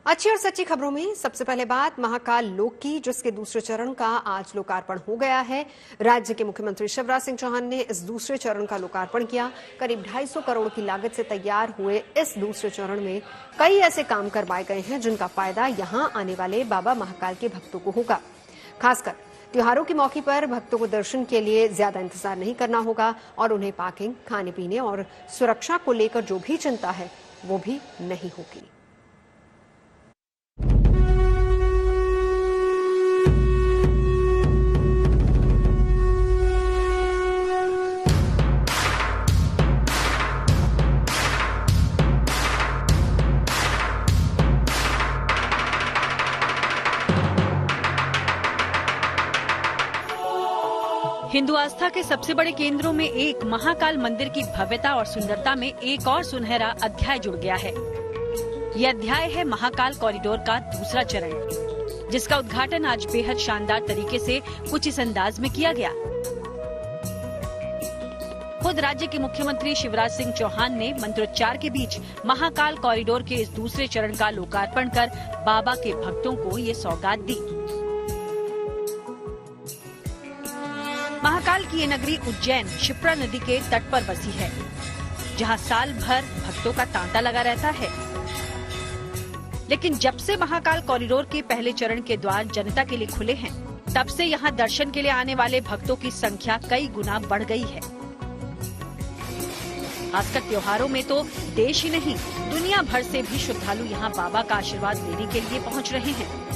अच्छी और सच्ची खबरों में सबसे पहले बात महाकाल लोक की, जिसके दूसरे चरण का आज लोकार्पण हो गया है। राज्य के मुख्यमंत्री शिवराज सिंह चौहान ने इस दूसरे चरण का लोकार्पण किया। करीब 250 करोड़ की लागत से तैयार हुए इस दूसरे चरण में कई ऐसे काम करवाए गए हैं जिनका फायदा यहां आने वाले बाबा महाकाल के भक्तों को होगा। खासकर त्योहारों के मौके पर भक्तों को दर्शन के लिए ज्यादा इंतजार नहीं करना होगा और उन्हें पार्किंग, खाने पीने और सुरक्षा को लेकर जो भी चिंता है वो भी नहीं होगी। हिंदू आस्था के सबसे बड़े केंद्रों में एक महाकाल मंदिर की भव्यता और सुंदरता में एक और सुनहरा अध्याय जुड़ गया है। यह अध्याय है महाकाल कॉरिडोर का दूसरा चरण, जिसका उद्घाटन आज बेहद शानदार तरीके से कुछ इस अंदाज में किया गया। खुद राज्य के मुख्यमंत्री शिवराज सिंह चौहान ने मंत्रोच्चार के बीच महाकाल कॉरिडोर के इस दूसरे चरण का लोकार्पण कर बाबा के भक्तों को ये सौगात दी। महाकाल की ये नगरी उज्जैन क्षिप्रा नदी के तट पर बसी है, जहां साल भर भक्तों का तांता लगा रहता है। लेकिन जब से महाकाल कॉरिडोर के पहले चरण के द्वार जनता के लिए खुले हैं, तब से यहां दर्शन के लिए आने वाले भक्तों की संख्या कई गुना बढ़ गई है। खासकर त्योहारों में तो देश ही नहीं, दुनिया भर से भी श्रद्धालु यहां बाबा का आशीर्वाद लेने के लिए पहुंच रहे हैं।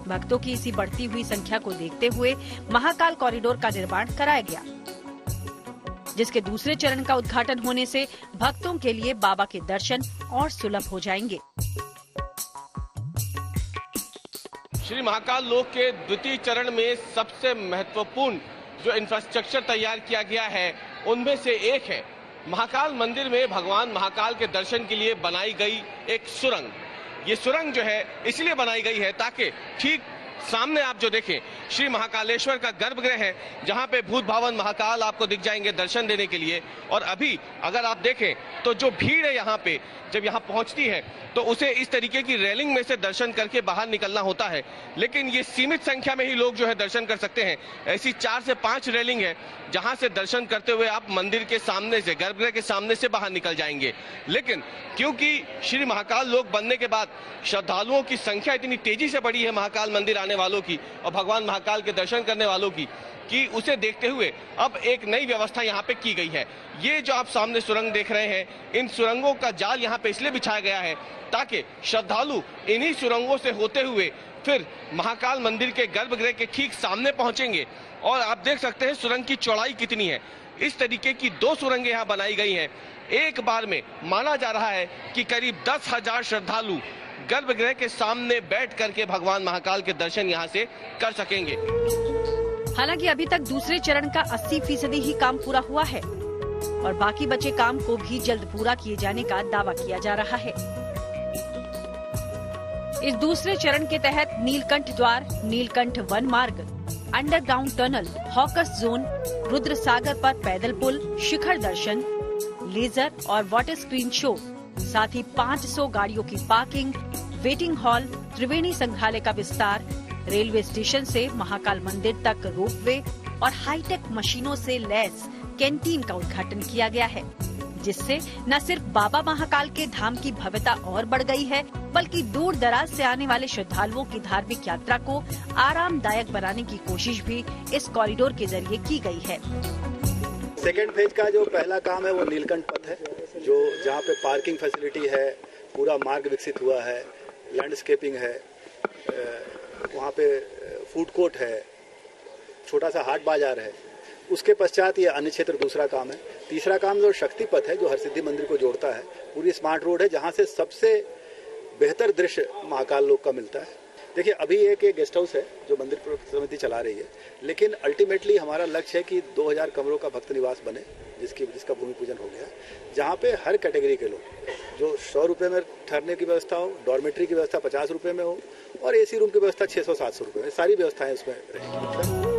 भक्तों की इसी बढ़ती हुई संख्या को देखते हुए महाकाल कॉरिडोर का निर्माण कराया गया, जिसके दूसरे चरण का उद्घाटन होने से भक्तों के लिए बाबा के दर्शन और सुलभ हो जाएंगे। श्री महाकाल लोक के द्वितीय चरण में सबसे महत्वपूर्ण जो इंफ्रास्ट्रक्चर तैयार किया गया है, उनमें से एक है महाकाल मंदिर में भगवान महाकाल के दर्शन के लिए बनाई गई एक सुरंग। ये सुरंग जो है इसलिए बनाई गई है ताकि ठीक सामने आप जो देखें श्री महाकालेश्वर का गर्भगृह है, जहां पे भूत भावन महाकाल आपको दिख जाएंगे दर्शन देने के लिए। और अभी अगर आप देखें तो जो भीड़ है यहाँ पे जब यहाँ पहुंचती है तो उसे इस तरीके की रेलिंग में से दर्शन करके बाहर निकलना होता है, लेकिन ये सीमित संख्या में ही लोग जो है दर्शन कर सकते हैं। ऐसी 4 से 5 रेलिंग है जहां से दर्शन करते हुए आप मंदिर के सामने से, गर्भगृह के सामने से बाहर निकल जाएंगे। लेकिन क्योंकि श्री महाकाल लोक बनने के बाद श्रद्धालुओं की संख्या इतनी तेजी से बढ़ी है महाकाल मंदिर आने वालों की और भगवान महाकाल के दर्शन करने वालों की, कि उसे देखते हुए अब एक नई व्यवस्था यहाँ पे की गई है। ये जो आप सामने सुरंग देख रहे हैं, इन सुरंगों का जाल यहाँ पे इसलिए बिछाया गया है ताकि श्रद्धालु इन्हीं सुरंगों से होते हुए फिर महाकाल मंदिर के गर्भगृह के ठीक सामने पहुंचेंगे। और आप देख सकते हैं सुरंग की चौड़ाई कितनी है। इस तरीके की 2 सुरंगें यहाँ बनाई गई हैं। एक बार में माना जा रहा है कि करीब 10,000 श्रद्धालु गर्भगृह के सामने बैठ करके भगवान महाकाल के दर्शन यहाँ से कर सकेंगे। हालांकि अभी तक दूसरे चरण का 80% ही काम पूरा हुआ है और बाकी बचे काम को भी जल्द पूरा किए जाने का दावा किया जा रहा है। इस दूसरे चरण के तहत नीलकंठ द्वार, नीलकंठ वन मार्ग, underground tunnel, hawkers zone, Rudra Sagar पर पैदल पुल, शिखर दर्शन, लेजर और वाटर स्क्रीन शो, साथ ही 500 गाड़ियों की पार्किंग, वेटिंग हॉल, त्रिवेणी संग्रहालय का विस्तार, रेलवे स्टेशन से महाकाल मंदिर तक रोपवे और हाईटेक मशीनों से लैस कैंटीन का उद्घाटन किया गया है, जिससे न सिर्फ बाबा महाकाल के धाम की भव्यता और बढ़ गई है, बल्कि दूर दराज से आने वाले श्रद्धालुओं की धार्मिक यात्रा को आरामदायक बनाने की कोशिश भी इस कॉरिडोर के जरिए की गई है। सेकेंड फेज का जो पहला काम है वो नीलकंठ पथ है, जो जहाँ पे पार्किंग फैसिलिटी है, पूरा मार्ग विकसित हुआ है, लैंडस्केपिंग है, वहाँ पे फूड कोर्ट है, छोटा सा हाट बाजार है। उसके पश्चात ये अन्य क्षेत्र दूसरा काम है। तीसरा काम जो शक्ति पथ है, जो हरसिद्धि मंदिर को जोड़ता है, पूरी स्मार्ट रोड है, जहाँ से सबसे बेहतर दृश्य महाकाल लोक का मिलता है। देखिए अभी एक गेस्ट हाउस है जो मंदिर समिति चला रही है, लेकिन अल्टीमेटली हमारा लक्ष्य है कि 2000 कमरों का भक्त निवास बने, जिसका भूमि पूजन हो गया, जहाँ पे हर कैटेगरी के लोग, जो 100 रुपये में ठहरने की व्यवस्था हो, डॉर्मेट्री की व्यवस्था 50 रुपये में हो और एसी रूम की व्यवस्था 600-700 रुपये में, सारी व्यवस्थाएं उसमें रहेंगी।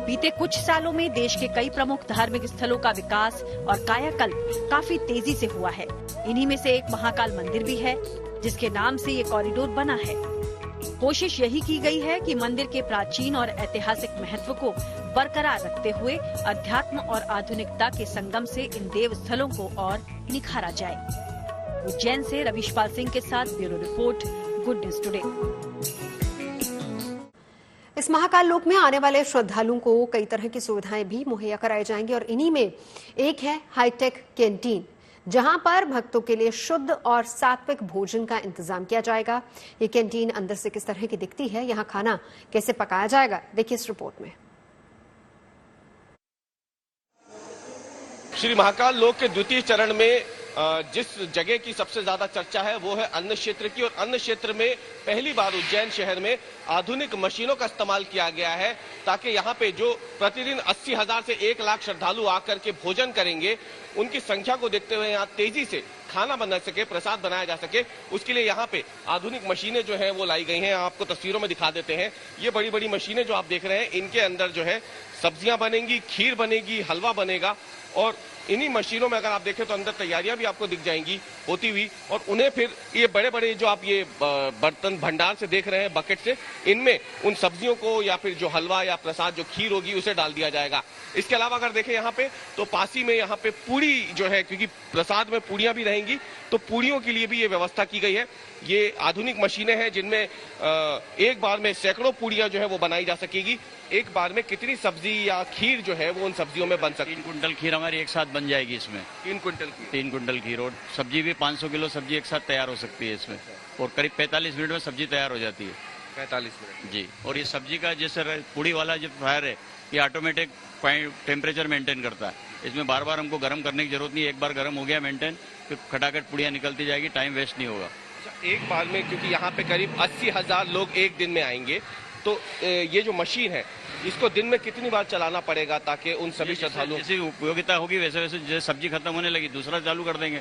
बीते कुछ सालों में देश के कई प्रमुख धार्मिक स्थलों का विकास और कायाकल्प काफी तेजी से हुआ है। इन्हीं में से एक महाकाल मंदिर भी है, जिसके नाम से ये कॉरिडोर बना है। कोशिश यही की गई है कि मंदिर के प्राचीन और ऐतिहासिक महत्व को बरकरार रखते हुए अध्यात्म और आधुनिकता के संगम से इन देव स्थलों को और निखारा जाए। उज्जैन से रविशपाल सिंह के साथ bureau report, good news today. इस महाकाल लोक में आने वाले श्रद्धालुओं को कई तरह की सुविधाएं भी मुहैया कराई जाएंगी और इन्हीं में एक है हाईटेक कैंटीन, जहां पर भक्तों के लिए शुद्ध और सात्विक भोजन का इंतजाम किया जाएगा। ये कैंटीन अंदर से किस तरह की दिखती है, यहां खाना कैसे पकाया जाएगा, देखिए इस रिपोर्ट में। श्री महाकाल लोक के द्वितीय चरण में जिस जगह की सबसे ज्यादा चर्चा है वो है अन्न क्षेत्र की, और अन्न क्षेत्र में पहली बार उज्जैन शहर में आधुनिक मशीनों का इस्तेमाल किया गया है ताकि यहाँ पे जो प्रतिदिन 80,000 से 1 लाख श्रद्धालु आकर के भोजन करेंगे, उनकी संख्या को देखते हुए यहाँ तेजी से खाना बना सके, प्रसाद बनाया जा सके, उसके लिए यहाँ पे आधुनिक मशीनें जो है वो लाई गई हैं। आपको तस्वीरों में दिखा देते हैं। ये बड़ी बड़ी मशीनें जो आप देख रहे हैं, इनके अंदर जो है सब्जियां बनेंगी, खीर बनेगी, हलवा बनेगा, और इन्हीं मशीनों में अगर आप देखें तो अंदर तैयारियां भी आपको दिख जाएंगी होती हुई, और उन्हें फिर ये बड़े बड़े जो आप ये बर्तन भंडार से देख रहे हैं, बकेट से, इनमें उन सब्जियों को या फिर जो हलवा या प्रसाद जो खीर होगी उसे डाल दिया जाएगा। इसके अलावा अगर देखें यहाँ पे तो पासी में यहाँ पे पूड़ी जो है, क्योंकि प्रसाद में पूड़ियां भी रहेंगी, तो पूड़ियों के लिए भी ये व्यवस्था की गई है। ये आधुनिक मशीनें हैं जिनमें एक बार में सैकड़ों पूड़ियां जो है वो बनाई जा सकेगी। एक बार में कितनी सब्जी या खीर जो है वो उन सब्जियों में बन सकती है। 3 कुंटल खीर हमारी एक साथ बन जाएगी इसमें। 3 कुंटल खीर, और सब्जी भी 500 किलो सब्जी एक साथ तैयार हो सकती है इसमें, और करीब 45 मिनट में सब्जी तैयार हो जाती है। 45 मिनट जी। और ये सब्जी का जैसे पूड़ी वाला जो फायर है, ये ऑटोमेटिक टेम्परेचर मेंटेन करता है। इसमें बार बार हमको गर्म करने की जरूरत नहीं है। एक बार गर्म हो गया मेंटेन, फिर खटाखट पूड़ियाँ निकलती जाएगी, टाइम वेस्ट नहीं होगा। एक बार में, क्योंकि यहाँ पे करीब 80,000 लोग एक दिन में आएंगे, तो ये जो मशीन है इसको दिन में कितनी बार चलाना पड़ेगा ताकि उन सभी श्रद्धालुओं जैसी उपयोगिता होगी वैसे वैसे जैसे सब्जी खत्म होने लगी दूसरा चालू कर देंगे।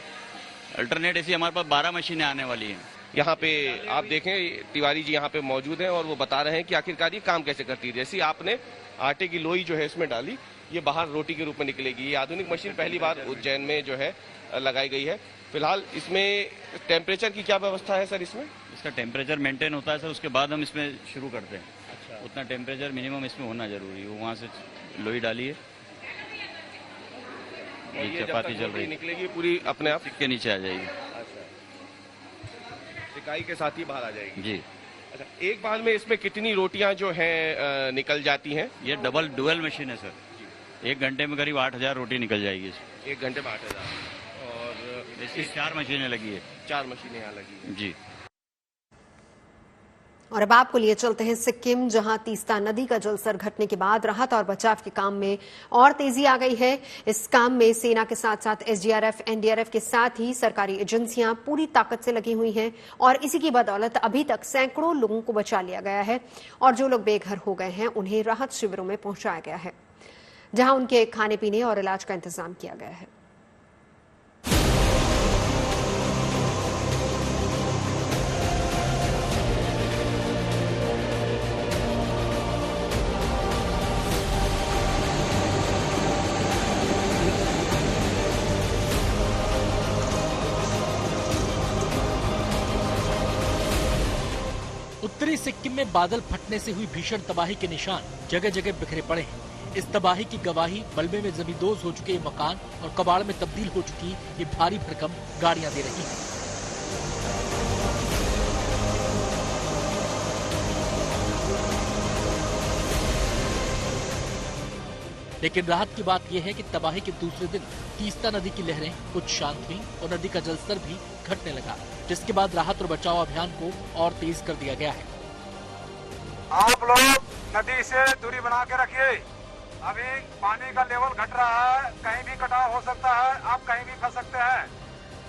अल्टरनेट ऐसी हमारे पास 12 मशीनें आने वाली हैं। यहाँ पे आप देखें तिवारी जी यहाँ पे मौजूद हैं और वो बता रहे हैं कि आखिरकार ये काम कैसे करती है। जैसे आपने आटे की लोई जो है इसमें डाली, ये बाहर रोटी के रूप में निकलेगी। ये आधुनिक मशीन पहली बार उज्जैन में जो है लगाई गई है। फिलहाल इसमें टेम्परेचर की क्या व्यवस्था है सर? इसका टेम्परेचर मेंटेन होता है सर, उसके बाद हम इसमें शुरू करते हैं। अच्छा। उतना टेम्परेचर मिनिमम इसमें होना जरूरी है। वहाँ से लोई डालिए, ये चपाती चल रही निकलेगी पूरी अपने आप के नीचे आ जाएगी। अच्छा, सिकाई के साथ ही बाहर आ जाएगी जी। अच्छा, एक बार में इसमें कितनी रोटियां जो है निकल जाती हैं? ये डुअल मशीन है सर। 1 घंटे में करीब 8,000 रोटी निकल जाएगी इसमें। 1 घंटे में 8,000। और इसकी 4 मशीनें लगी है। 4 मशीनें यहाँ लगी है जी। और अब आपको लिए चलते हैं सिक्किम, जहां तीस्ता नदी का जलस्तर घटने के बाद राहत और बचाव के काम में और तेजी आ गई है। इस काम में सेना के साथ साथ एसडीआरएफ, एनडीआरएफ के साथ ही सरकारी एजेंसियां पूरी ताकत से लगी हुई हैं और इसी की बदौलत अभी तक सैकड़ों लोगों को बचा लिया गया है और जो लोग बेघर हो गए हैं उन्हें राहत शिविरों में पहुंचाया गया है, जहां उनके खाने पीने और इलाज का इंतजाम किया गया है। उत्तरी सिक्किम में बादल फटने से हुई भीषण तबाही के निशान जगह जगह बिखरे पड़े हैं। इस तबाही की गवाही मलबे में जमींदोज हो चुके मकान और कबाड़ में तब्दील हो चुकी ये भारी भरकम गाड़ियां दे रही हैं। लेकिन राहत की बात यह है कि तबाही के दूसरे दिन तीस्ता नदी की लहरें कुछ शांत हुई और नदी का जलस्तर भी घटने लगा, जिसके बाद राहत और बचाव अभियान को और तेज कर दिया गया है। आप लोग नदी से दूरी बना के रखिए। अभी पानी का लेवल घट रहा है, कहीं भी कटाव हो सकता है, आप कहीं भी फंस सकते हैं,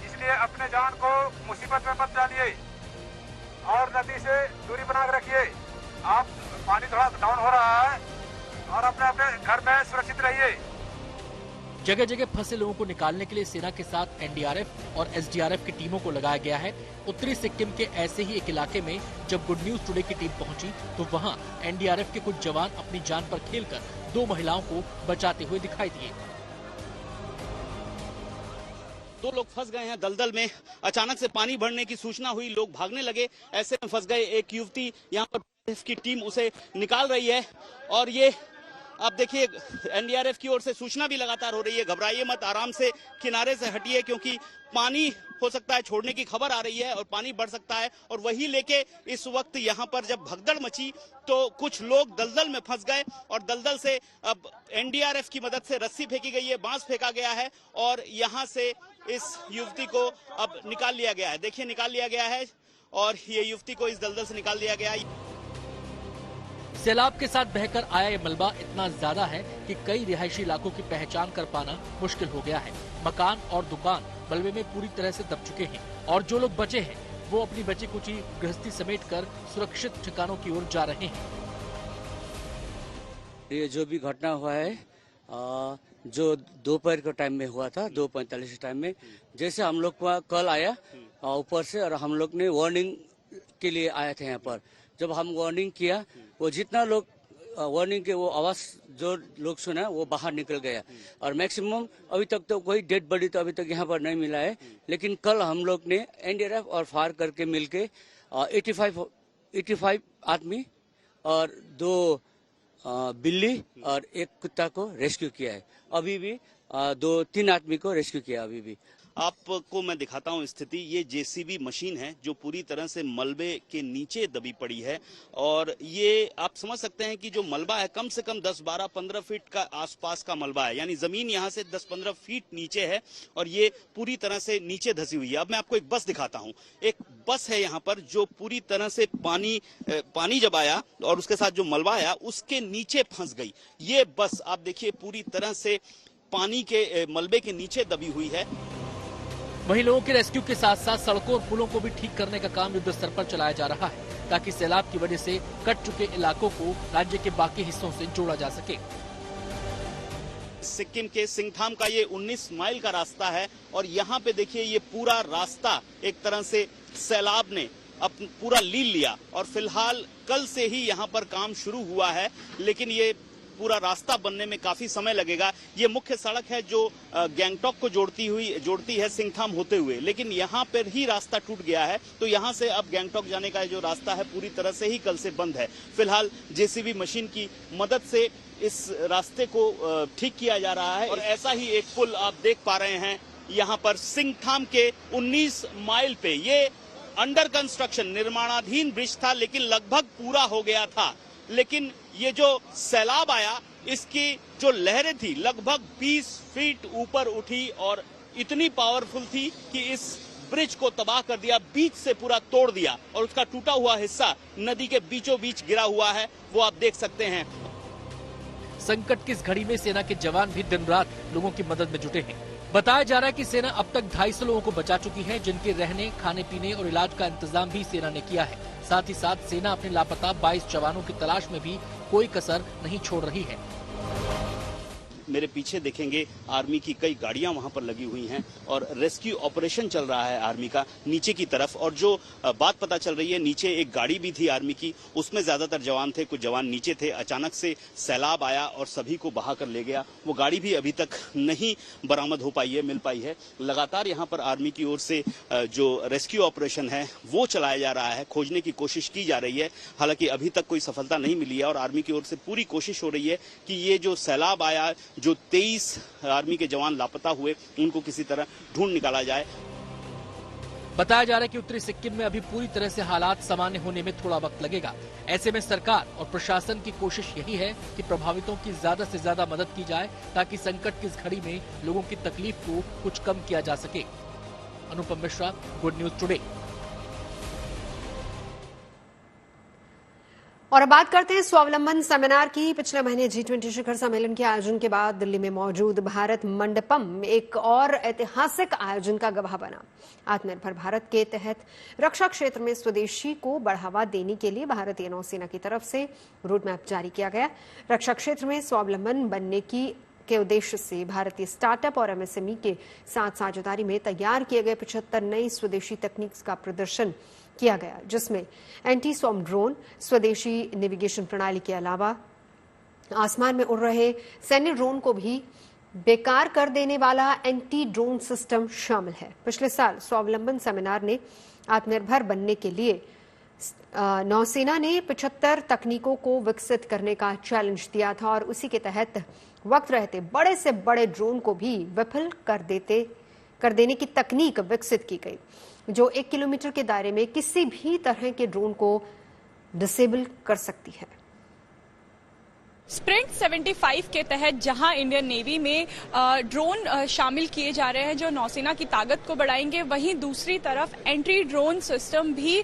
इसलिए अपने जान को मुसीबत में मत डालिए और नदी से दूरी बना के रखिए। आप पानी थोड़ा डाउन हो रहा है और अपने अपने घर में सुरक्षित रहिए। जगह जगह फंसे लोगों को निकालने के लिए सेना के साथ एनडीआरएफ और एसडीआरएफ की टीमों को लगाया गया है। उत्तरी सिक्किम के ऐसे ही एक इलाके में जब गुड न्यूज टुडे की टीम पहुंची तो वहां एनडीआरएफ के कुछ जवान अपनी जान पर खेलकर 2 महिलाओं को बचाते हुए दिखाई दिए। दो लोग फंस गए हैं दलदल में। अचानक से पानी बढ़ने की सूचना हुई, लोग भागने लगे, ऐसे में फंस गए। एक युवती यहाँ पर की टीम उसे निकाल रही है और ये आप देखिए एनडीआरएफ की ओर से सूचना भी लगातार हो रही है, घबराइए मत, आराम से किनारे से हटिए, क्योंकि पानी हो सकता है छोड़ने की खबर आ रही है और पानी बढ़ सकता है। और वही लेके इस वक्त यहाँ पर जब भगदड़ मची तो कुछ लोग दलदल में फंस गए और दलदल से अब एनडीआरएफ की मदद से रस्सी फेंकी गई है, बांस फेंका गया है और यहाँ से इस युवती को अब निकाल लिया गया है। देखिए निकाल लिया गया है और ये युवती को इस दलदल से निकाल दिया गया है। सैलाब के साथ बहकर आया ये मलबा इतना ज्यादा है कि कई रिहायशी इलाकों की पहचान कर पाना मुश्किल हो गया है। मकान और दुकान मलबे में पूरी तरह से दब चुके हैं और जो लोग बचे हैं वो अपनी बची कुची गृहस्थी समेट कर सुरक्षित ठिकानों की ओर जा रहे हैं। ये जो भी घटना हुआ है जो दोपहर के टाइम में हुआ था, 2:45 टाइम में, जैसे हम लोग कल आया ऊपर से और हम लोग ने वार्निंग के लिए आए थे यहाँ पर। जब हम वार्निंग किया, वो जितना लोग वार्निंग के वो आवाज जो लोग सुना वो बाहर निकल गया और मैक्सिमम अभी तक तो कोई डेड बॉडी तो अभी तक यहाँ पर नहीं मिला है। लेकिन कल हम लोग ने एनडीआरएफ और फायर करके मिलके 85 आदमी और 2 बिल्ली और 1 कुत्ता को रेस्क्यू किया है। अभी भी 2-3 आदमी को रेस्क्यू किया। अभी भी आपको मैं दिखाता हूं स्थिति। ये जेसीबी मशीन है जो पूरी तरह से मलबे के नीचे दबी पड़ी है और ये आप समझ सकते हैं कि जो मलबा है कम से कम 10, 12, 15 फीट का आसपास का मलबा है, यानी जमीन यहाँ से 10-15 फीट नीचे है और ये पूरी तरह से नीचे धसी हुई है। अब मैं आपको एक बस दिखाता हूँ। एक बस है यहाँ पर जो पूरी तरह से पानी जब आया और उसके साथ जो मलबा आया उसके नीचे फंस गई। ये बस आप देखिए पूरी तरह से पानी के मलबे के नीचे दबी हुई है। वहीं लोगों के रेस्क्यू के साथ साथ सड़कों और पुलों को भी ठीक करने का काम युद्ध स्तर पर चलाया जा रहा है ताकि सैलाब की वजह से कट चुके इलाकों को राज्य के बाकी हिस्सों से जोड़ा जा सके। सिक्किम के सिंगथाम का ये 19 माइल का रास्ता है और यहाँ पे देखिए ये पूरा रास्ता एक तरह से सैलाब ने अब पूरा लील लिया और फिलहाल कल से ही यहाँ पर काम शुरू हुआ है, लेकिन ये पूरा रास्ता बनने में काफी समय लगेगा। ये मुख्य सड़क है जो गैंगटॉक को जोड़ती है सिंगथाम होते हुए, लेकिन यहाँ पर ही रास्ता टूट गया है तो यहाँ से अब गैंगटॉक जाने का जो रास्ता है पूरी तरह से ही कल से बंद है। फिलहाल जेसीबी मशीन की मदद से इस रास्ते को ठीक किया जा रहा है और ऐसा ही एक पुल आप देख पा रहे हैं यहाँ पर सिंगथाम के 19 माइल पे। ये अंडर कंस्ट्रक्शन निर्माणाधीन ब्रिज था लेकिन लगभग पूरा हो गया था, लेकिन ये जो सैलाब आया इसकी जो लहरें थी लगभग 20 फीट ऊपर उठी और इतनी पावरफुल थी कि इस ब्रिज को तबाह कर दिया, बीच से पूरा तोड़ दिया और उसका टूटा हुआ हिस्सा नदी के बीचों बीच गिरा हुआ है, वो आप देख सकते हैं। संकट की इस घड़ी में सेना के जवान भी दिन रात लोगों की मदद में जुटे हैं। बताया जा रहा है कि सेना अब तक 250 लोगों को बचा चुकी है, जिनके रहने, खाने पीने और इलाज का इंतजाम भी सेना ने किया है। साथ ही साथ सेना अपने लापता 22 जवानों की तलाश में भी कोई कसर नहीं छोड़ रही है। मेरे पीछे देखेंगे आर्मी की कई गाड़ियां वहां पर लगी हुई हैं और रेस्क्यू ऑपरेशन चल रहा है आर्मी का नीचे की तरफ। और जो बात पता चल रही है, नीचे एक गाड़ी भी थी आर्मी की, उसमें ज्यादातर जवान थे, कुछ जवान नीचे थे। अचानक से सैलाब आया और सभी को बहा कर ले गया। वो गाड़ी भी अभी तक नहीं बरामद हो पाई है, मिल पाई है। लगातार यहाँ पर आर्मी की ओर से जो रेस्क्यू ऑपरेशन है वो चलाया जा रहा है, खोजने की कोशिश की जा रही है। हालांकि अभी तक कोई सफलता नहीं मिली है और आर्मी की ओर से पूरी कोशिश हो रही है कि ये जो सैलाब आया, जो 23 आर्मी के जवान लापता हुए, उनको किसी तरह ढूंढ निकाला जाए। बताया जा रहा है कि उत्तरी सिक्किम में अभी पूरी तरह से हालात सामान्य होने में थोड़ा वक्त लगेगा। ऐसे में सरकार और प्रशासन की कोशिश यही है कि प्रभावितों की ज्यादा से ज्यादा मदद की जाए ताकि संकट की इस घड़ी में लोगों की तकलीफ को कुछ कम किया जा सके। Anupam Mishra, good news today. और अब बात करते हैं स्वावलंबन सेमिनार की। पिछले महीने G20 शिखर सम्मेलन के आयोजन के बाद दिल्ली में मौजूद भारत मंडपम एक और ऐतिहासिक आयोजन का गवाह बना। आत्मनिर्भर भारत के तहत रक्षा क्षेत्र में स्वदेशी को बढ़ावा देने के लिए भारतीय नौसेना की तरफ से रोडमैप जारी किया गया। रक्षा क्षेत्र में स्वावलंबन बनने के उद्देश्य से भारतीय स्टार्टअप और MSME के साथ साझेदारी में तैयार किए गए 75 नई स्वदेशी तकनीक का प्रदर्शन किया गया, जिसमें एंटी स्वॉर्म ड्रोन, स्वदेशी नेविगेशन प्रणाली के अलावा आसमान में उड़ रहे सैन्य ड्रोन को भी बेकार कर देने वाला एंटी ड्रोन सिस्टम शामिल है। पिछले साल स्वावलंबन सेमिनार ने आत्मनिर्भर बनने के लिए नौसेना ने 75 तकनीकों को विकसित करने का चैलेंज दिया था और उसी के तहत वक्त रहते बड़े से बड़े ड्रोन को भी विफल कर देने की तकनीक विकसित की गई, जो 1 किलोमीटर के दायरे में किसी भी तरह के ड्रोन को डिसेबल कर सकती है। स्प्रिंट 75 के तहत जहां इंडियन नेवी में ड्रोन शामिल किए जा रहे हैं जो नौसेना की ताकत को बढ़ाएंगे, वहीं दूसरी तरफ एंटी ड्रोन सिस्टम भी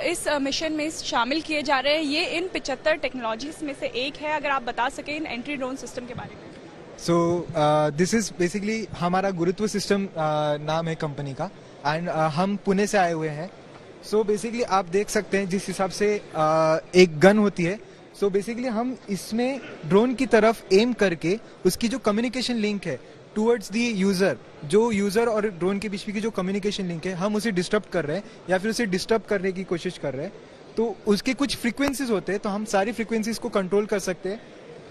इस मिशन में शामिल किए जा रहे हैं। ये इन 75 टेक्नोलॉजीज में से एक है। अगर आप बता सकें इन एंटी ड्रोन सिस्टम के बारे में। दिस इज बेसिकली हमारा गुरुत्व सिस्टम नाम है कंपनी का, एंड हम पुणे से आए हुए हैं। बेसिकली आप देख सकते हैं जिस हिसाब से एक गन होती है, बेसिकली हम इसमें ड्रोन की तरफ एम करके उसकी जो कम्युनिकेशन लिंक है टुवर्ड्स दी यूजर, जो यूजर और ड्रोन के बीच की जो कम्युनिकेशन लिंक है, हम उसे डिस्टर्ब कर रहे हैं या फिर उसे डिस्टर्ब करने की कोशिश कर रहे हैं। तो उसके कुछ फ्रीक्वेंसीज होते हैं, तो हम सारी फ्रीक्वेंसीज को कंट्रोल कर सकते हैं।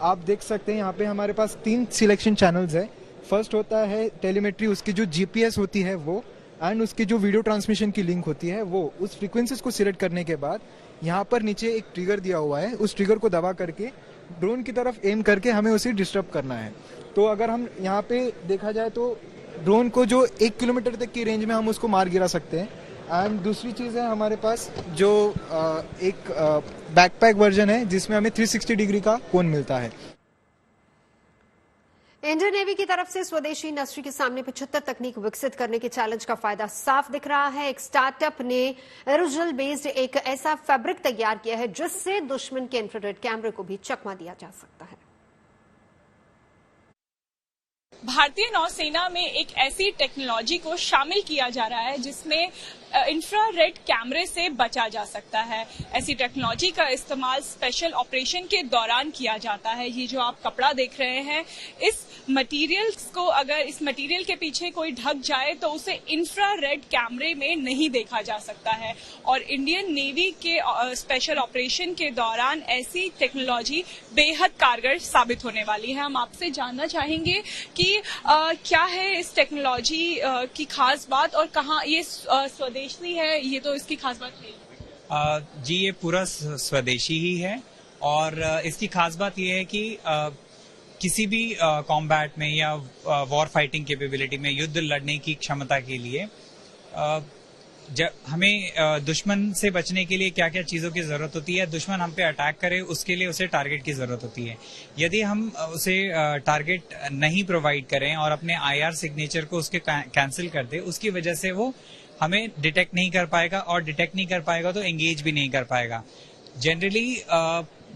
आप देख सकते हैं यहाँ पे हमारे पास 3 सिलेक्शन चैनल्स है। फर्स्ट होता है टेलीमेट्री, उसकी जो जीपीएस होती है वो, एंड उसकी जो वीडियो ट्रांसमिशन की लिंक होती है वो। उस फ्रीक्वेंसीज को सिलेक्ट करने के बाद यहाँ पर नीचे एक ट्रिगर दिया हुआ है, उस ट्रिगर को दबा करके ड्रोन की तरफ एम करके हमें उसे डिस्टर्ब करना है। तो अगर हम यहाँ पे देखा जाए तो ड्रोन को जो 1 किलोमीटर तक की रेंज में हम उसको मार गिरा सकते हैं। एंड दूसरी चीज़ है हमारे पास जो एक बैकपैक वर्जन है जिसमें हमें 360 डिग्री का कोण मिलता है। इंडियन नेवी की तरफ से स्वदेशी इंडस्ट्री के सामने 75 तकनीक विकसित करने के चैलेंज का फायदा साफ दिख रहा है। एक स्टार्टअप ने एरोजेल बेस्ड एक ऐसा फैब्रिक तैयार किया है जिससे दुश्मन के इंफ्रारेड कैमरे को भी चकमा दिया जा सकता है। भारतीय नौसेना में एक ऐसी टेक्नोलॉजी को शामिल किया जा रहा है जिसमें इंफ्रारेड कैमरे से बचा जा सकता है। ऐसी टेक्नोलॉजी का इस्तेमाल स्पेशल ऑपरेशन के दौरान किया जाता है। ये जो आप कपड़ा देख रहे हैं, इस मटेरियल को अगर इस मटेरियल के पीछे कोई ढक जाए तो उसे इंफ्रारेड कैमरे में नहीं देखा जा सकता है। और इंडियन नेवी के स्पेशल ऑपरेशन के दौरान ऐसी टेक्नोलॉजी बेहद कारगर साबित होने वाली है। हम आपसे जानना चाहेंगे कि क्या है इस टेक्नोलॉजी की खास बात और कहाँ ये स्वदेशी है, ये तो इसकी खास बात है। जी ये पूरा स्वदेशी ही है और इसकी खास बात ये है कि किसी भी कॉम्बैट में या वॉर फाइटिंग कैपेबिलिटी में, युद्ध लड़ने की क्षमता के लिए हमें दुश्मन से बचने के लिए क्या क्या चीजों की जरूरत होती है, दुश्मन हम पे अटैक करे उसके लिए उसे टारगेट की जरूरत होती है। यदि हम उसे टारगेट नहीं प्रोवाइड करें और अपने आईआर सिग्नेचर को उसके कैंसिल कर दे, उसकी वजह से वो हमें डिटेक्ट नहीं कर पाएगा और डिटेक्ट नहीं कर पाएगा तो एंगेज भी नहीं कर पाएगा। जनरली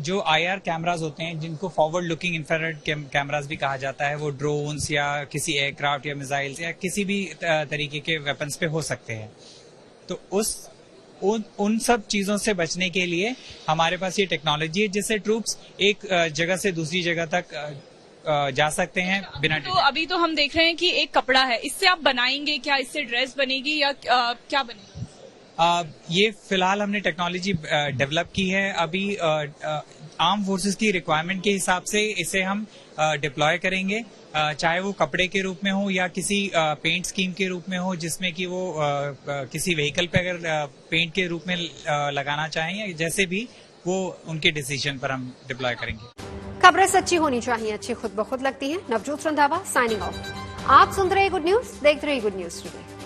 जो आईआर कैमराज होते हैं जिनको फॉरवर्ड लुकिंग इंफ्रारेड कैमराज भी कहा जाता है, वो ड्रोन्स या किसी एयरक्राफ्ट या मिसाइल्स या किसी भी तरीके के वेपन्स पे हो सकते हैं। तो उन सब चीजों से बचने के लिए हमारे पास ये टेक्नोलॉजी है जिससे ट्रूप्स एक जगह से दूसरी जगह तक जा सकते हैं बिना। तो अभी तो हम देख रहे हैं कि एक कपड़ा है, इससे आप बनाएंगे क्या, इससे ड्रेस बनेगी या क्या बनेगी? ये फिलहाल हमने टेक्नोलॉजी डेवलप की है। अभी आर्म फोर्सेस की रिक्वायरमेंट के हिसाब से इसे हम डिप्लॉय करेंगे, चाहे वो कपड़े के रूप में हो या किसी पेंट स्कीम के रूप में हो, जिसमें कि वो किसी व्हीकल पे अगर पेंट के रूप में लगाना चाहें या जैसे भी, वो उनके डिसीजन पर हम डिप्लॉय करेंगे। खबरें सच्ची होनी चाहिए, अच्छी खुद ब खुद लगती हैं। Navjot Randhawa signing off. आप सुन रहे गुड न्यूज, देखते रहिए गुड न्यूज टुडे।